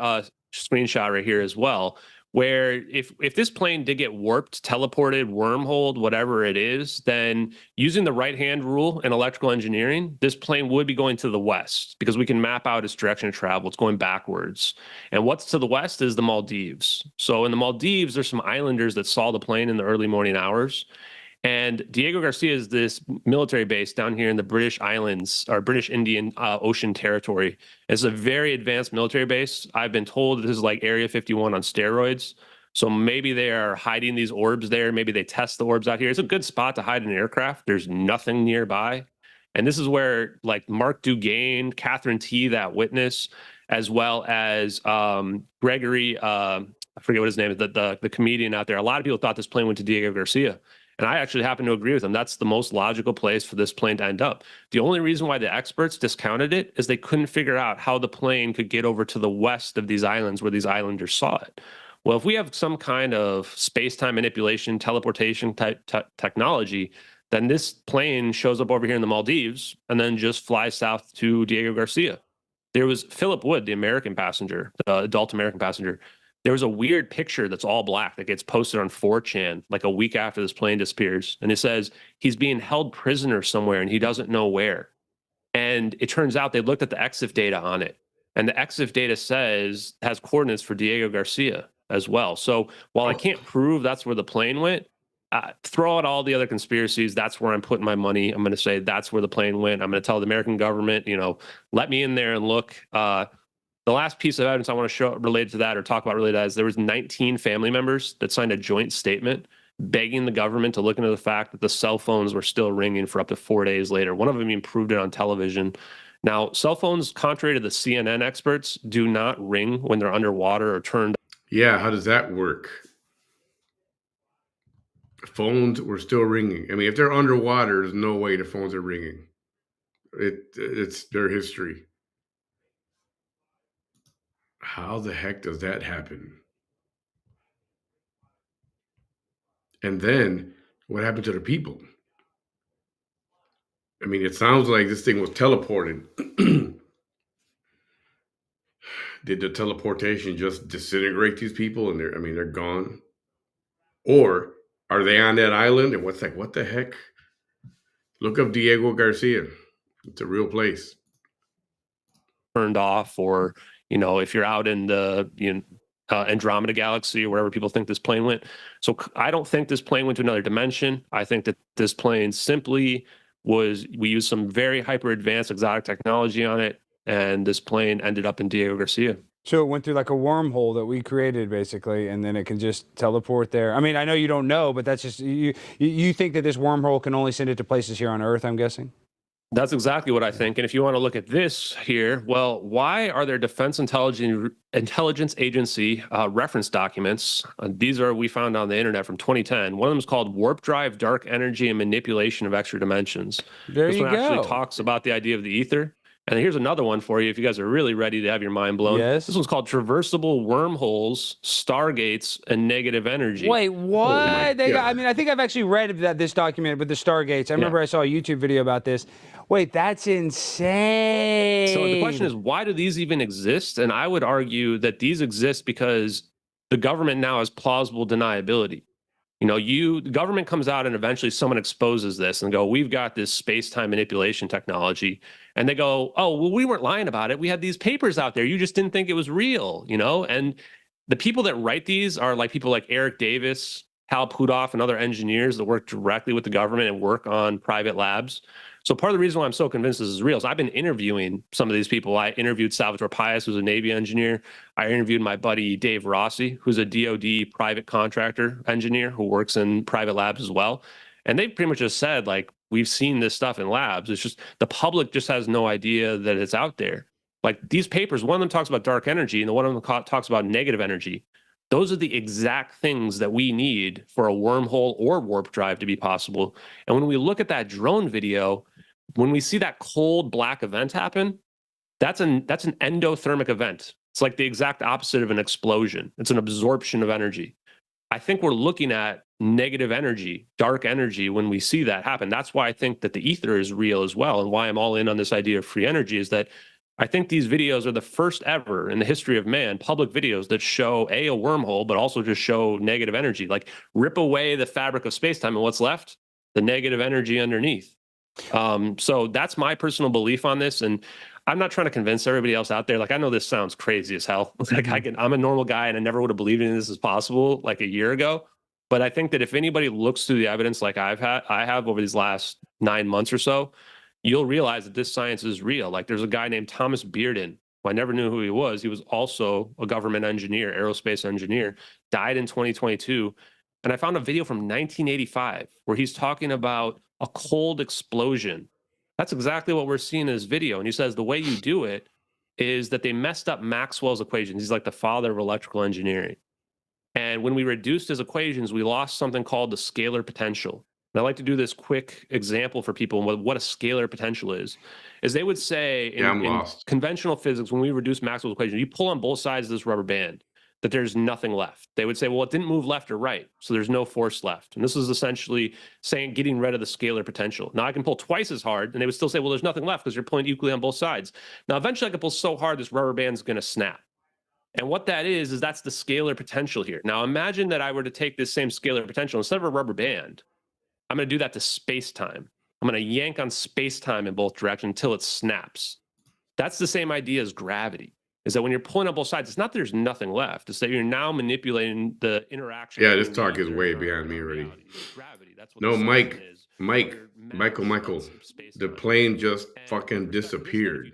screenshot right here as well, where if this plane did get warped, teleported, wormholed, whatever it is, then using the right-hand rule in electrical engineering, this plane would be going to the west because we can map out its direction of travel. It's going backwards. And what's to the west is the Maldives. So in the Maldives, there's some islanders that saw the plane in the early morning hours. And Diego Garcia is this military base down here in the British Islands, or British Indian Ocean Territory. It's a very advanced military base. I've been told this is like Area 51 on steroids. So maybe they are hiding these orbs there. Maybe they test the orbs out here. It's a good spot to hide an aircraft. There's nothing nearby. And this is where like Mark Dugain, Catherine T, that witness, as well as Gregory, I forget what his name is, the comedian out there. A lot of people thought this plane went to Diego Garcia. And I actually happen to agree with them. That's the most logical place for this plane to end up. The only reason why the experts discounted it is they couldn't figure out how the plane could get over to the west of these islands where these islanders saw it. Well, if we have some kind of space-time manipulation, teleportation type technology, then this plane shows up over here in the Maldives and then just flies south to Diego Garcia. There was Philip Wood, the American passenger, the adult American passenger. There was a weird picture that's all black that gets posted on 4chan like a week after this plane disappears. And it says he's being held prisoner somewhere and he doesn't know where. And it turns out they looked at the EXIF data on it. And the EXIF data has coordinates for Diego Garcia as well. So while I can't prove that's where the plane went, throw out all the other conspiracies. That's where I'm putting my money. I'm going to say that's where the plane went. I'm going to tell the American government, let me in there and look. The last piece of evidence I want to show related to that or talk about related to that is there was 19 family members that signed a joint statement begging the government to look into the fact that the cell phones were still ringing for up to 4 days later. One of them even proved it on television. Now, cell phones, contrary to the CNN experts, do not ring when they're underwater or turned. Yeah, how does that work? Phones were still ringing. I mean, if they're underwater, there's no way the phones are ringing. It's their history. How the heck does that happen? And then what happened to the people? I mean, it sounds like this thing was teleported. Did the teleportation just disintegrate these people and they're gone? Or Are they on that island? And what the heck? Look up Diego Garcia. It's a real place. Turned off, or if you're out in the Andromeda galaxy or wherever people think this plane went. So I don't think this plane went to another dimension. I think that this plane simply we used some very hyper advanced exotic technology on it, and this plane ended up in Diego Garcia. So it went through like a wormhole that we created, basically, and then it can just teleport there. I mean, I know you don't know, but that's just you think that this wormhole can only send it to places here on Earth, I'm guessing? That's exactly what I think. And if you want to look at this here, well, why are there Defense Intelligence Agency reference documents? We found on the internet from 2010. One of them is called Warp Drive, Dark Energy, and Manipulation of Extra Dimensions. There this you one go. actually talks about the idea of the ether. And here's another one for you if you guys are really ready to have your mind blown. Yes. This one's called Traversable Wormholes, Stargates, and Negative Energy. Wait, what? I mean, I think I've actually read this document with the Stargates. I remember I saw a YouTube video about this. Wait, that's insane. So the question is, why do these even exist? And I would argue that these exist because the government now has plausible deniability. The government comes out and eventually someone exposes this and go, we've got this space-time manipulation technology. And they go, oh, well, we weren't lying about it. We had these papers out there. You just didn't think it was real, And the people that write these are like people like Eric Davis, Hal Puthoff, and other engineers that work directly with the government and work on private labs. So part of the reason why I'm so convinced this is real is I've been interviewing some of these people. I interviewed Salvatore Pais, who's a Navy engineer. I interviewed my buddy Dave Rossi, who's a DoD private contractor engineer who works in private labs as well. And they pretty much just said, like, we've seen this stuff in labs. It's just the public just has no idea that it's out there. Like these papers, one of them talks about dark energy and the one of them talks about negative energy. Those are the exact things that we need for a wormhole or warp drive to be possible. And when we look at that drone video, when we see that cold black event happen, that's an endothermic event. It's like the exact opposite of an explosion. It's an absorption of energy. I think we're looking at negative energy, dark energy when we see that happen. That's why I think that the ether is real as well, and why I'm all in on this idea of free energy is that I think these videos are the first ever in the history of man, public videos that show a wormhole, but also just show negative energy, like rip away the fabric of space-time and what's left? The negative energy underneath. So that's my personal belief on this. And I'm not trying to convince everybody else out there. Like, I know this sounds crazy as hell. Like I'm a normal guy and I never would have believed in this as possible like a year ago. But I think that if anybody looks through the evidence like I have over these last 9 months or so, you'll realize that this science is real. Like there's a guy named Thomas Bearden, who I never knew who he was. He was also a government engineer, aerospace engineer, died in 2022. And I found a video from 1985 where he's talking about a cold explosion. That's exactly what we're seeing in this video. And he says the way you do it is that they messed up Maxwell's equations. He's like the father of electrical engineering. And when we reduced his equations, we lost something called the scalar potential. And I like to do this quick example for people what a scalar potential is they would say in conventional physics, when we reduce Maxwell's equation, you pull on both sides of this rubber band, that there's nothing left. They would say, well, it didn't move left or right, so there's no force left. And this is essentially saying getting rid of the scalar potential. Now I can pull twice as hard, and they would still say, well, there's nothing left because you're pulling equally on both sides. Now eventually I can pull so hard this rubber band's going to snap. And what that is that's the scalar potential here. Now imagine that I were to take this same scalar potential, instead of a rubber band, I'm going to do that to space-time. I'm going to yank on space-time in both directions until it snaps. That's the same idea as gravity, is that when you're pulling on both sides, it's not that there's nothing left. It's that you're now manipulating the interaction. Yeah, this talk is way beyond me already. Gravity. That's what no, Michael, the plane just fucking disappeared.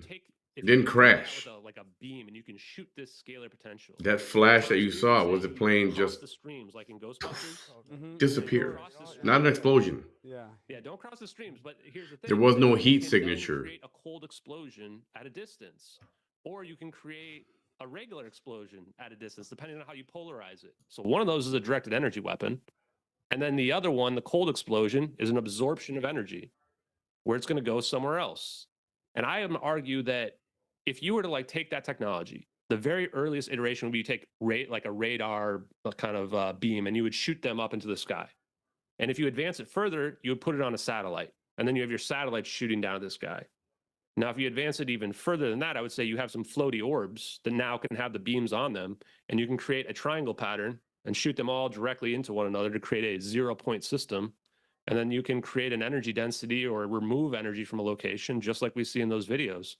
It didn't crash. Like a beam, and you can shoot this scalar potential. That flash that you saw was the plane just the streams, like in Ghostbusters. disappeared. Not an explosion. Yeah, don't cross the streams. But here's the thing: there was no heat signature. Create a cold explosion at a distance, or you can create a regular explosion at a distance, depending on how you polarize it. So one of those is a directed energy weapon, and then the other one, the cold explosion, is an absorption of energy, where it's going to go somewhere else. And I am argue that if you were to like take that technology, the very earliest iteration would be you take like a radar kind of beam, and you would shoot them up into the sky. And if you advance it further, you would put it on a satellite, and then you have your satellite shooting down at the sky. Now, if you advance it even further than that, I would say you have some floaty orbs that now can have the beams on them, and you can create a triangle pattern and shoot them all directly into one another to create a 0-point system. And then you can create an energy density or remove energy from a location, just like we see in those videos.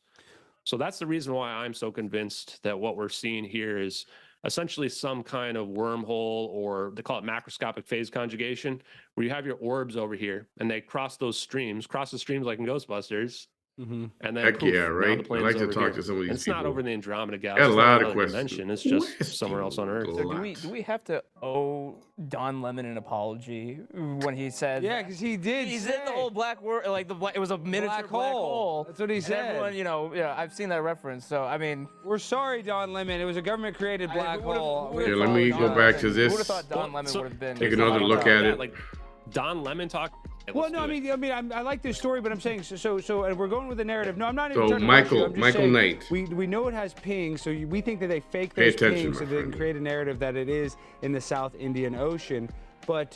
So that's the reason why I'm so convinced that what we're seeing here is essentially some kind of wormhole, or they call it macroscopic phase conjugation, where you have your orbs over here and they cross the streams like in Ghostbusters. And then Heck poof, yeah, now right? the I plane's like to over talk here. to some of And these it's not people. over in the Andromeda Got a galaxy. It's lot not of another questions. dimension. It's just somewhere else on Earth. So do we have to owe Don Lemon an apology when he said? Yeah, because he did. He say said the whole black word, like it was a miniature black hole. That's what he and said. Everyone, yeah, I've seen that reference. So I mean, We're sorry, Don Lemon. It was a government-created black hole. Yeah, let me go back to this. Who would have thought Don Lemon would have been? Take another look at it. Like Don Lemon talk. Well, no, I mean, I like this story, but I'm saying so, and we're going with the narrative. No, I'm not even. So trying to rush you. I'm just Michael saying, Knight. We know it has pings, so we think that they fake Pay those attention, pings so my they can friend. create a narrative that it is in the South Indian Ocean. But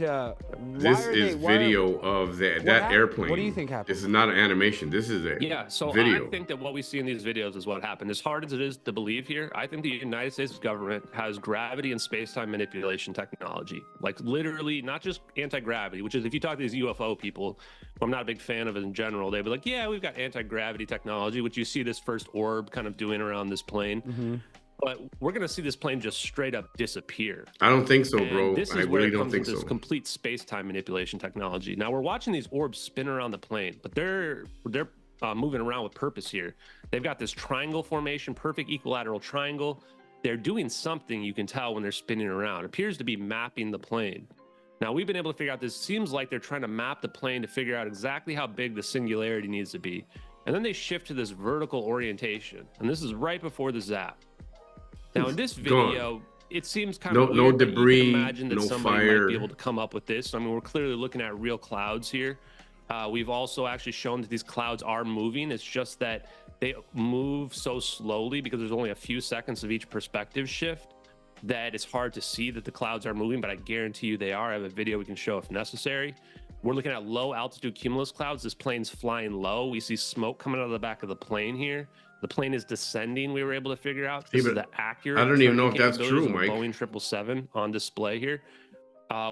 This is video of that happened? airplane. What do you think happened? This is not an animation. This is a So video. I think that what we see in these videos is what happened. As hard as it is to believe here, I think the United States government has gravity and space-time manipulation technology. Like literally, not just anti-gravity, which is if you talk to these UFO people, who I'm not a big fan of in general, they'd be like, yeah, we've got anti-gravity technology, which you see this first orb kind of doing around this plane. But we're going to see this plane just straight up disappear. I don't think so, And bro. this is I where really it don't comes think into so. this complete space-time manipulation technology. Now we're watching these orbs spin around the plane, but they're moving around with purpose here. They've got this triangle formation, perfect equilateral triangle. They're doing something, you can tell when they're spinning around. It appears to be mapping the plane. Now we've been able to figure out this. Seems like they're trying to map the plane to figure out exactly how big the singularity needs to be. And then they shift to this vertical orientation. And this is right before the zap. Now in this video, it seems kind of no weird, but debris, you can imagine that no somebody might fire. be able to come up with this. I mean, we're clearly looking at real clouds here. We've also actually shown that these clouds are moving. It's just that they move so slowly because there's only a few seconds of each perspective shift that it's hard to see that the clouds are moving, but I guarantee you they are. I have a video we can show if necessary. We're looking at low altitude cumulus clouds. This plane's flying low. We see smoke coming out of the back of the plane here. The plane is descending. We were able to figure out this is the accurate. I don't even know if that's true, Mike. Boeing 777 on display here.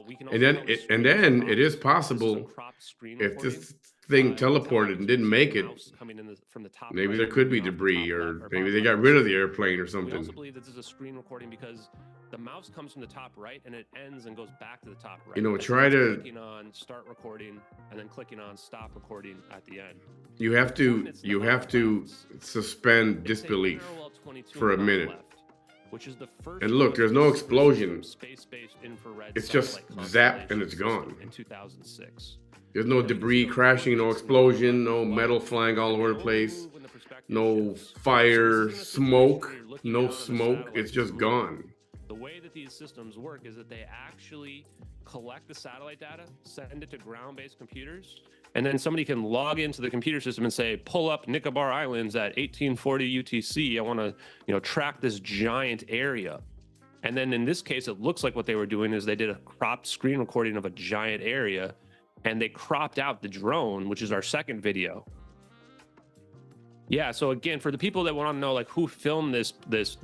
We can And then it is possible if this thing teleported and didn't make it, maybe there could be debris, or maybe they got rid of the airplane or We something. also believe that this is a screen recording because the mouse comes from the top right and it ends and goes back to the top right. You know, That's try why it's to- clicking on start recording and then clicking on stop recording at the end. You have to suspend disbelief for a minute. Which is the first And look, there's no explosion. Space-based infrared It's just satellite zap and it's constellation gone. in 2006. There's no debris crashing, no explosion, no metal flying all over the place, no fire, smoke, no smoke. It's just gone. The way that these systems work is that they actually collect the satellite data, send it to ground-based computers, and then somebody can log into the computer system and say, pull up Nicobar Islands at 1840 UTC. I want to, track this giant area. And then in this case, it looks like what they were doing is they did a cropped screen recording of a giant area, and they cropped out the drone, which is our second video. Yeah, so again, for the people that want to know, like, who filmed this is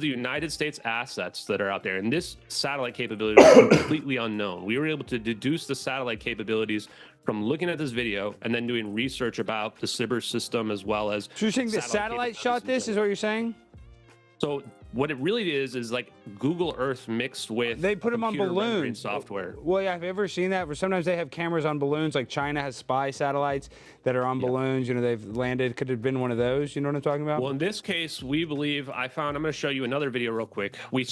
the United States assets that are out there, and this satellite capability is completely unknown. We were able to deduce the satellite capabilities from looking at this video and then doing research about the Cyber system as well as. So you're saying the satellite shot this? Is what you're saying? So what it really is like Google Earth mixed with They put them on computer rendering balloons. software. Well, yeah, have you ever seen that? Where sometimes they have cameras on balloons, like China has spy satellites that are on balloons. They've landed. Could have been one of those. You know what I'm talking about? Well, in this case, we believe I'm going to show you another video real quick. We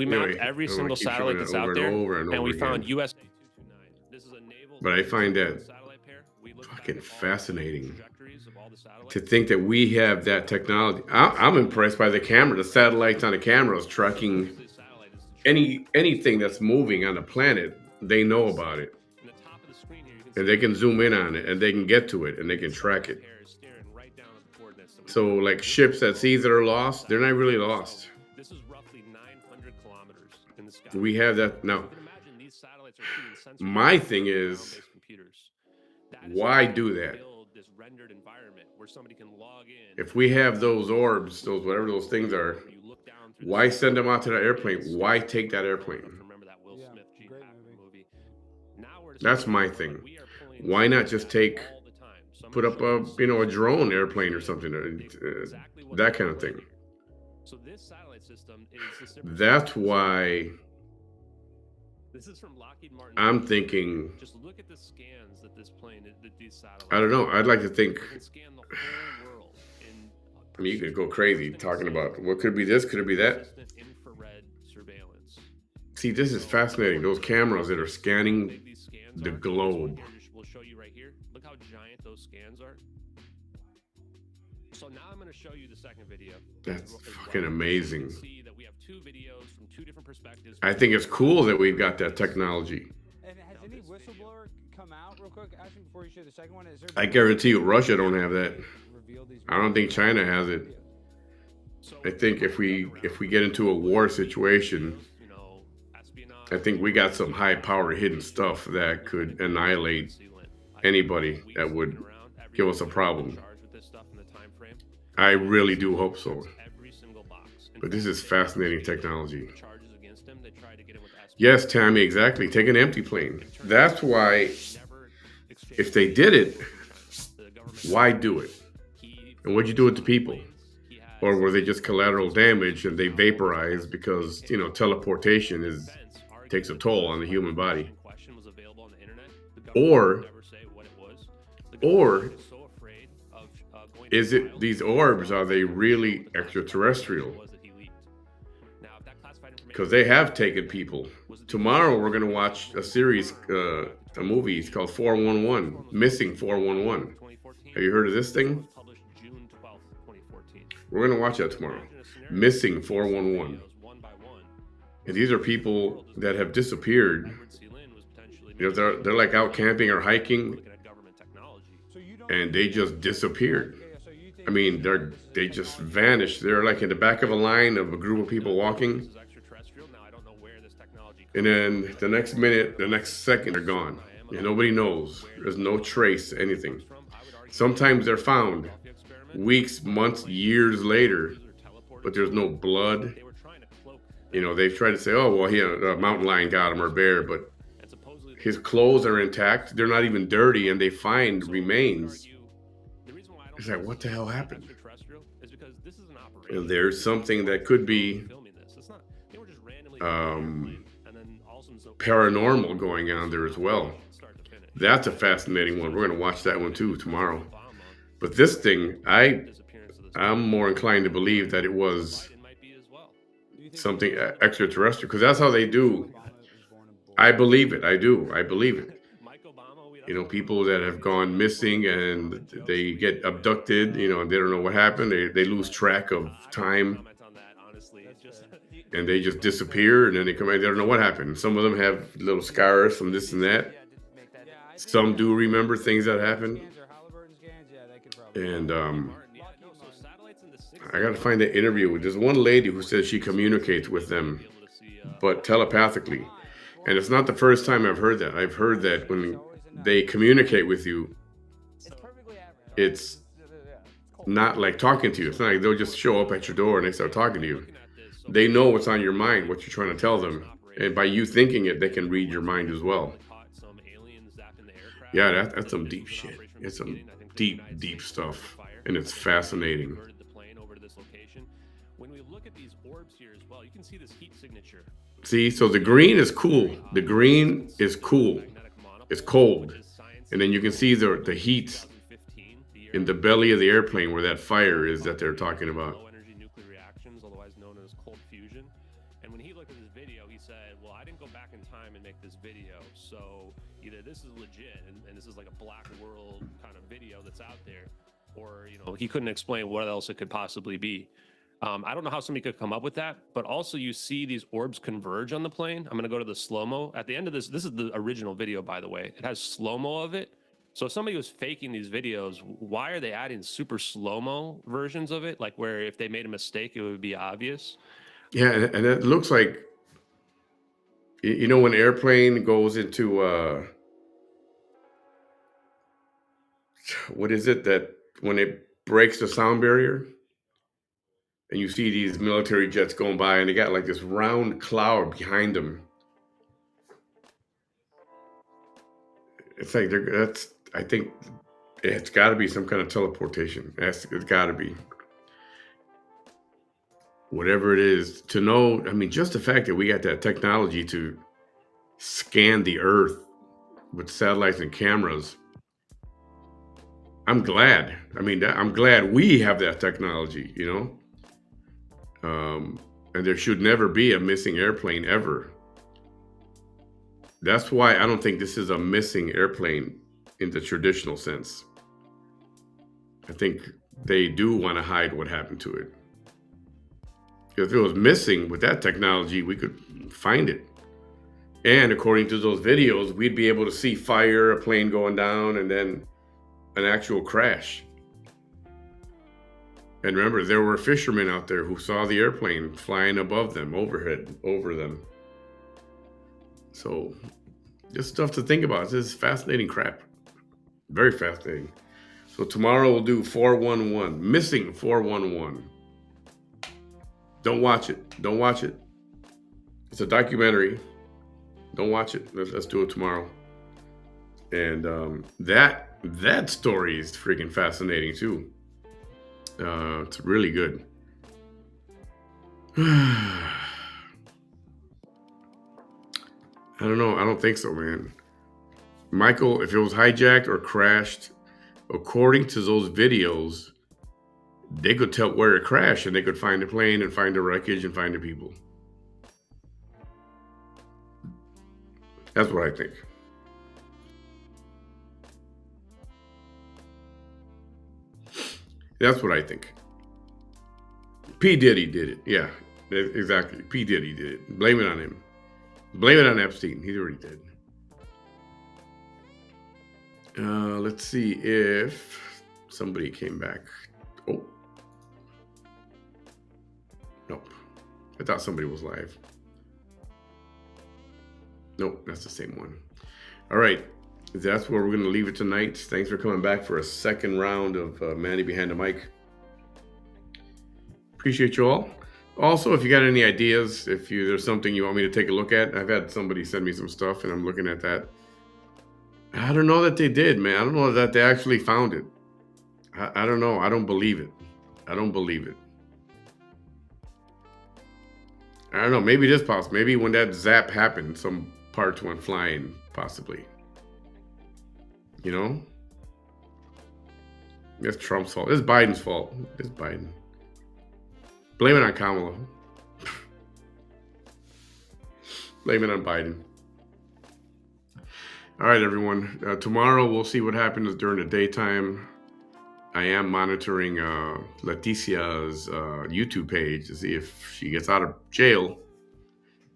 mapped every single satellite that's out there, and we found USA 229. This is a naval. But I find that satellite pair. We looked fucking back at all the fascinating trajectories of all the satellites. to think that we have that technology. I'm impressed by the camera, the satellites on the cameras tracking anything that's moving on the planet. They know about it, In the top of the screen here, you can and they can zoom in on it, and they can get to it, and they can track it. pair is staring right down at the coordinates that we So, like ships at sea that are lost, they're not really lost. This is roughly 900 kilometers in the sky. We have that now. You can imagine these satellites are shooting sensors My from thing is, ground-based computers. That is why how do we that? build this rendered environment where somebody can log in. If we have those orbs, whatever those things are, where you look down through the why sky. send them out to that airplane? Why take that airplane? Remember that Will That's my thing. Why not just put up a a drone airplane or something, that kind of thing. So this satellite system is the super That's why This is from Lockheed Martin. I'm thinking. Just look at the scans that this plane, that these satellites. I don't know. I'd like to think. They can scan the whole world in. I mean, you could go crazy talking about what could be this, could it be that. Infrared surveillance. See, this is fascinating. Those cameras that are scanning the globe. We'll show you right here. Look how giant those scans are. So now I'm going to show you the second video. That's fucking amazing. See that we have two videos from two different perspectives. I think it's cool that we've got that technology. And has any whistleblower come out real quick? Actually, before you share the second one, is there? I guarantee you, Russia don't have that. I don't think China has it. I think if we get into a war situation, I think we got some high power hidden stuff that could annihilate anybody that would give us a problem. I really do hope so. But this is fascinating technology. Yes, Tammy, exactly. Take an empty plane. That's why, if they did it, why do it? And what'd you do with the people? Or were they just collateral damage and they vaporize because, teleportation takes a toll on the human body? Or is it these orbs, are they really extraterrestrial? Because they have taken people. Tomorrow we're going to watch a series, a movie. It's called 411, Missing 411. Have you heard of this thing? We're going to watch that tomorrow. Missing 411. And these are people that have disappeared. They're like out camping or hiking, and they just disappeared. I mean, they just vanished. They're like in the back of a line of a group of people walking. And then the next minute, the next second, they're gone. And nobody knows. There's no trace, anything. Sometimes they're found weeks, months, years later, but there's no blood. They've tried to say, oh, well, a mountain lion got him or a bear, but his clothes are intact. They're not even dirty, and they find remains. It's like, what the hell happened? And there's something that could be paranormal going on there as well. That's a fascinating one. We're going to watch that one too tomorrow. But this thing, I'm more inclined to believe that it was something extraterrestrial, because that's how they do. I believe it. I do. I believe it. People that have gone missing and they get abducted, and they don't know what happened. They lose track of time. And they just disappear, and then they come back. They don't know what happened. Some of them have little scars from this and that. Some do remember things that happened. And I got to find that interview. There's one lady who says she communicates with them, but telepathically. And it's not the first time I've heard that. I've heard that when they communicate with you, it's not like talking to you. It's not like they'll just show up at your door and they start talking to you. They know what's on your mind, what you're trying to tell them. And by you thinking it, they can read your mind as well. Yeah, that's some deep shit. It's some deep, deep stuff. And it's fascinating. When we look at these orbs here as well, you can see this heat signature. See, so the green is cool. The green is cool. It's cold. And then you can see the heat in the belly of the airplane where that fire is that they're talking about. Otherwise known as cold fusion. And when he looked at this video, he said, well, I didn't go back in time and make this video. So either this is legit and this is like a black world kind of video that's out there, or, he couldn't explain what else it could possibly be. I don't know how somebody could come up with that, but also you see these orbs converge on the plane. I'm going to go to the slow-mo. At the end of this is the original video, by the way. It has slow-mo of it. So if somebody was faking these videos, why are they adding super slow-mo versions of it? Like where if they made a mistake, it would be obvious. Yeah, and it looks like, when an airplane goes into, what is it, that when it breaks the sound barrier? And you see these military jets going by, and they got like this round cloud behind them. It's like that's. I think it's got to be some kind of teleportation. It's got to be whatever it is to know. I mean, just the fact that we got that technology to scan the Earth with satellites and cameras. I'm glad. I mean, I'm glad we have that technology. And there should never be a missing airplane ever. That's why I don't think this is a missing airplane in the traditional sense. I think they do want to hide what happened to it. If it was missing with that technology, we could find it. And according to those videos, we'd be able to see fire, a plane going down, and then an actual crash. And remember, there were fishermen out there who saw the airplane flying above them, overhead, over them. So, just stuff to think about. This is fascinating crap. Very fascinating. So tomorrow we'll do 411, missing 411. Don't watch it. Don't watch it. It's a documentary. Don't watch it. Let's do it tomorrow. And that story is freaking fascinating too. It's really good. I don't know. I don't think so, man. Michael, if it was hijacked or crashed, according to those videos, they could tell where it crashed and they could find the plane and find the wreckage and find the people. That's what I think. That's what I think. P. Diddy did it. Yeah, exactly. P. Diddy did it. Blame it on him. Blame it on Epstein. He's already dead. Let's see if somebody came back. Oh. Nope. I thought somebody was live. Nope, that's the same one. All right. That's where we're going to leave it tonight. Thanks for coming back for a second round of Manny Behind the Mic. Appreciate you all. Also, if you got any ideas, if there's something you want me to take a look at, I've had somebody send me some stuff and I'm looking at that. I don't know that they did, man. I don't know that they actually found it. I don't know. I don't believe it. I don't believe it. I don't know. Maybe it is possible. Maybe when that zap happened, some parts went flying, possibly. You know? It's Trump's fault. It's Biden's fault. It's Biden. Blame it on Kamala. Blame it on Biden. All right, everyone. Tomorrow we'll see what happens during the daytime. I am monitoring Leticia's YouTube page to see if she gets out of jail,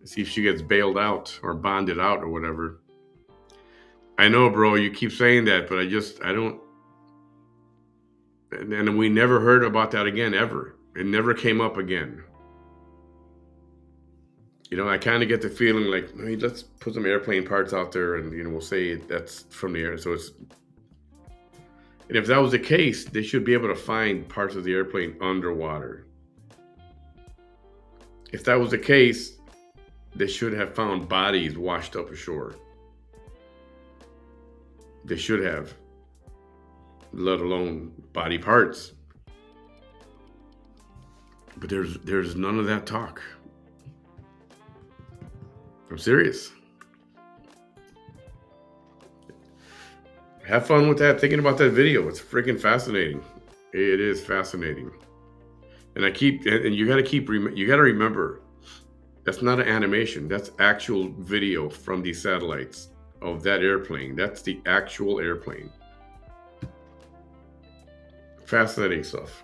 see if she gets bailed out or bonded out or whatever. I know, bro, you keep saying that, but I don't. And we never heard about that again, ever. It never came up again. You know, I kind of get the feeling like, hey, let's put some airplane parts out there and, we'll say that's from the air. So it's, and if that was the case, they should be able to find parts of the airplane underwater. If that was the case, they should have found bodies washed up ashore. They should have, let alone body parts. But there's none of that talk. I'm serious. Have fun with that, thinking about that video. It's freaking fascinating. It is fascinating. And you got to remember, that's not an animation. That's actual video from these satellites of that airplane. That's the actual airplane. Fascinating stuff.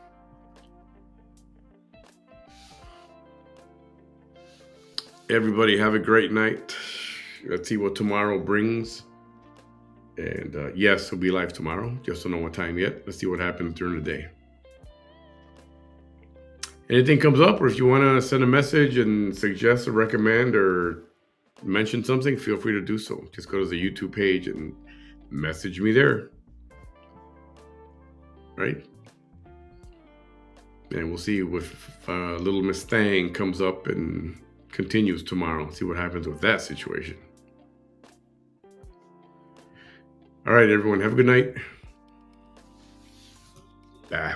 Everybody have a great night. Let's see what tomorrow brings. And yes, we'll be live tomorrow. Just don't know what time yet. Let's see what happens during the day. Anything comes up, or if you want to send a message and suggest or recommend or mention something, feel free to do so. Just go to the YouTube page and message me there. Right? And we'll see if little Miss Thang comes up and continues tomorrow. See what happens with that situation. All right, everyone. Have a good night. Bye.